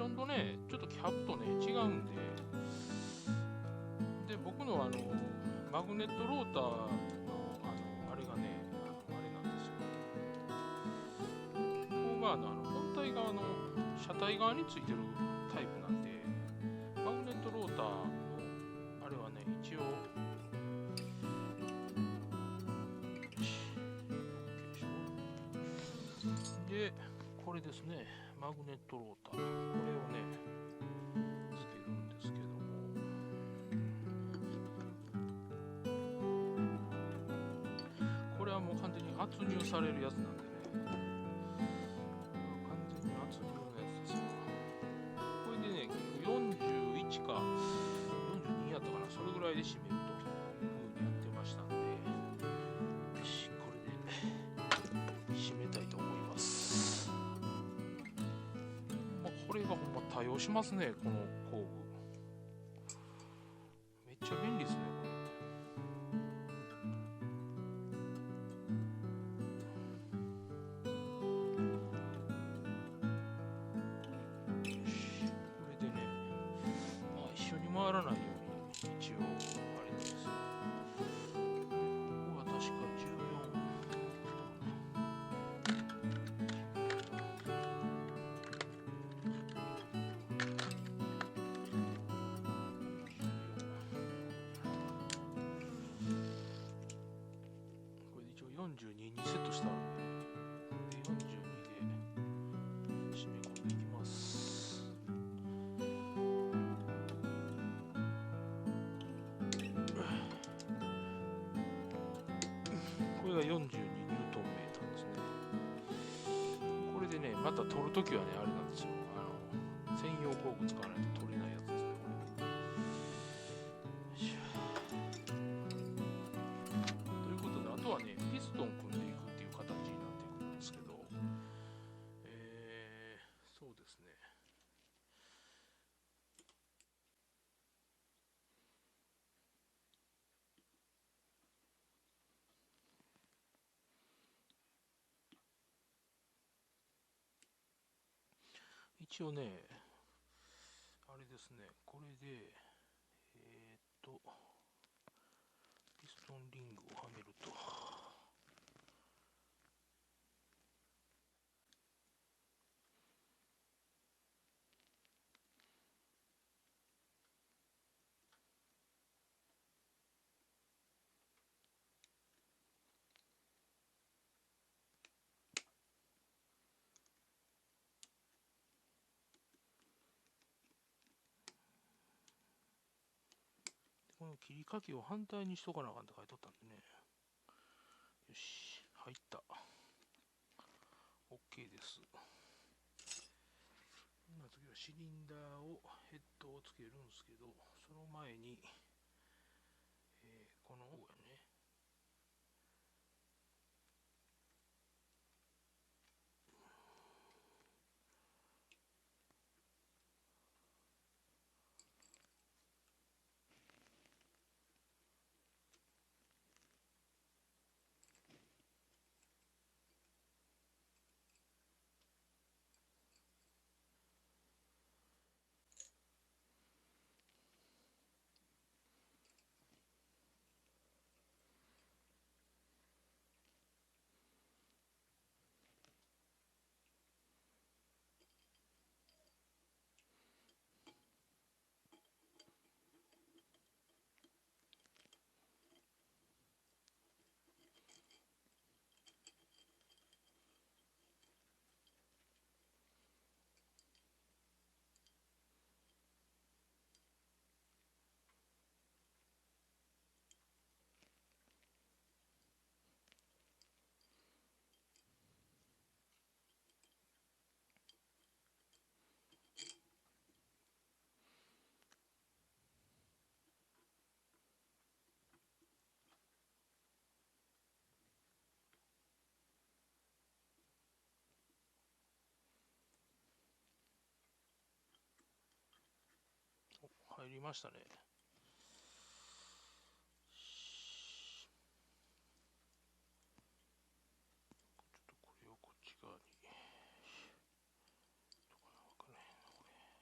ションとね、ちょっとキャップとね、違うんで、僕のマグネットローターの、あれがね、あれなんですよ。ここが本体側の車体側についてるタイプなんで、マグネットローターのあれはね、一応、で、これですね、マグネットローター。これをね、つけるんですけども、これはもう完全に圧入されるやつなんでね、完全に圧入のやつですよ。これでね、41か42やったかな、それぐらいで締めるという風にやってましたんで、よし、これで締めたいと思います。これがほんま多用しますね、この工具。めっちゃ便利ですね、これ。これでね、まあ一緒に回らないように一応あれなんですよ。ここは確か14これで一応42にセットしたんで、これで42で締め込んでいきます。これが42ニュートンメーターですね。これでね、また取るときはね、あれなんですよ。専用工具使わないと取れないやつですね、これ。ということで、あとはね、ピストン組んでいくっていう形になっていくんですけど、そうですね。一応ね、あれですね、これで、ピストンリングをはめると、この切りかけを反対にしとかなあかんって書いてあったんでね。よし、入った。OK です。次はシリンダーを、ヘッドをつけるんですけど、その前に、この方やね。入りましたね。ちょっとこれをこっち側に。どこなのかね、これ。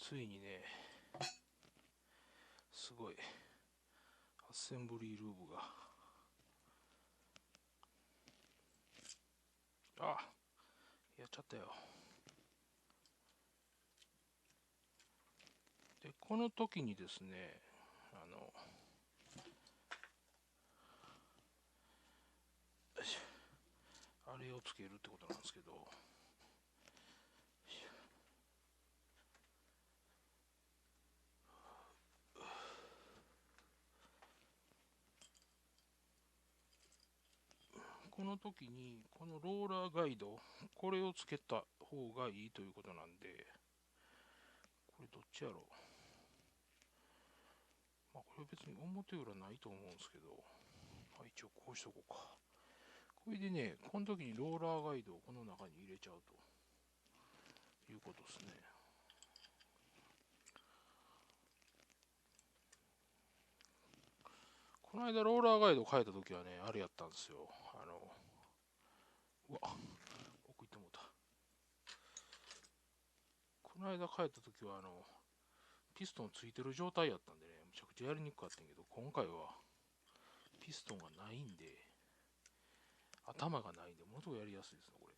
ついにね、すごいアッセンブリールーブが、やっちゃったよ。でこの時にですね、あれをつけるってことなんですけど、この時にこのローラーガイド、これをつけた方がいいということなんで、これどっちやろう。まあこれ別に表裏ないと思うんですけど、一応こうしとこうか。これでね、この時にローラーガイドをこの中に入れちゃうということですね。この間ローラーガイド変えた時はね、あれやったんですよ。うわ、奥行ってもうた。この間変えた時はピストンついてる状態やったんでね、むちゃくちゃやりにくかったんやけど、今回はピストンがないんで、頭がないんで、ものすごくやりやすいですね、これ。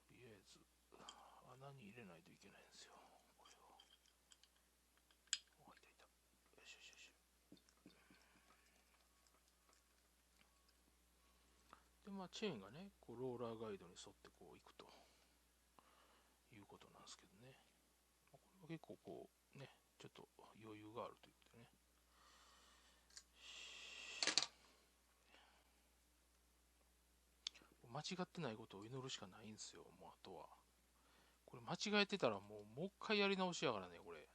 とりあえず、穴に入れないといけないんですよ、これを。いたいた。よしよしよし。で、まあ、チェーンがね、こうローラーガイドに沿ってこういくということなんですけどね。これは結構こう、ね、ちょっと余裕があるということでね。間違ってないことを祈るしかないんですよ、もうあとは。これ間違えてたらもう一回やり直しやからね、これ。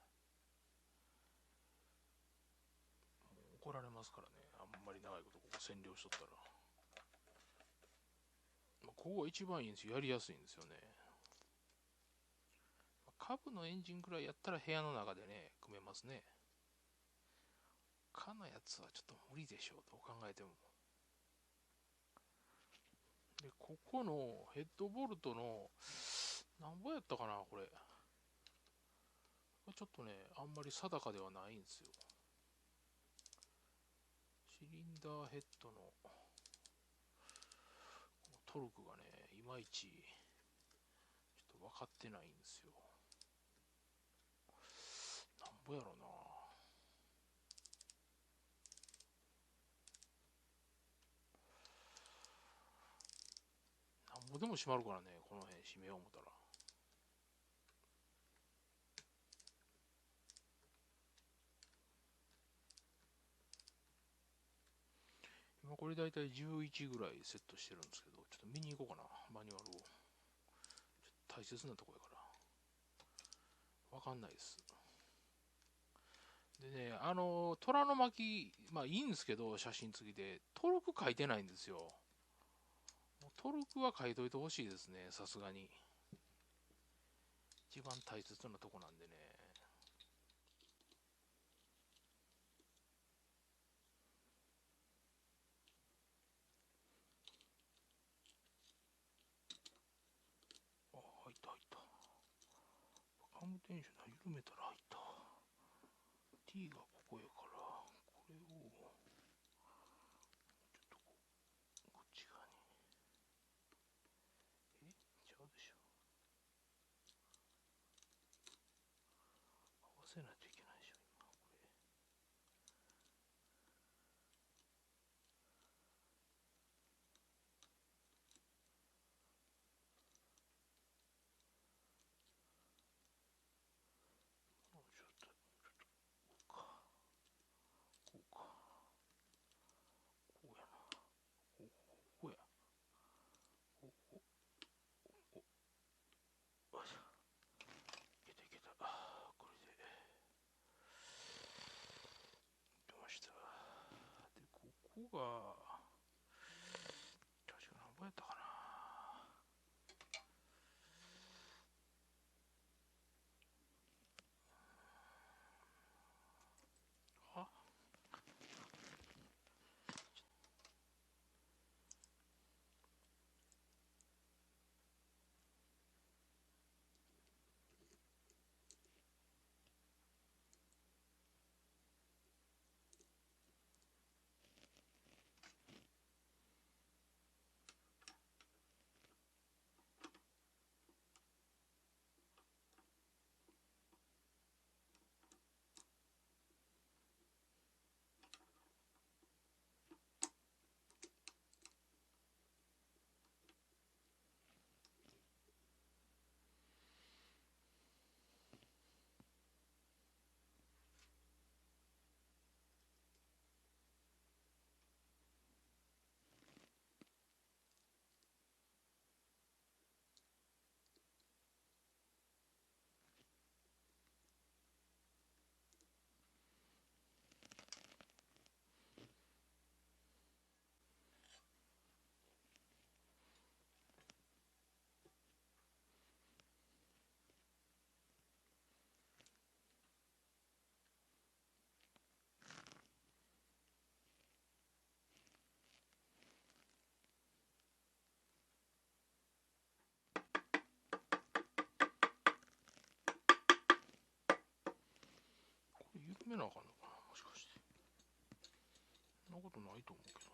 もう怒られますからね、あんまり長いことここ占領しとったら。ここが一番いいんですよ、やりやすいんですよね。株のエンジンぐらいやったら部屋の中でね、組めますね。他のやつはちょっと無理でしょう、どう考えても。で、ここのヘッドボルトの、なんぼやったかな、これ。ちょっとね、あんまり定かではないんですよ。シリンダーヘッドのトルクがね、いまいち、ちょっと分かってないんですよ。なんぼやろな。なんぼでも閉まるからね、この辺閉めよう思ったら。今これだいたい11ぐらいセットしてるんですけど、ちょっと見に行こうかな、マニュアルを。ちょっと大切なとこやから。わかんないです。でね、虎の巻、まあいいんですけど、写真付きで、トルク書いてないんですよ。トルクは書いといてほしいですね、さすがに。一番大切なとこなんでね。入った入った。カムテンション緩めたら入った。T がここやから、これを、ちょっとこっち側に。ちゃうでしょ。合わせないといけないでしょ、今。これ。ちょっと、こうか。こうか。こうやな。こうや。こう、よいしょ。いけたいけた。これで。出ました。で、ここが、確か何ぼやったかな。あめなあかんのかな、もしかして。そんなことないと思うけど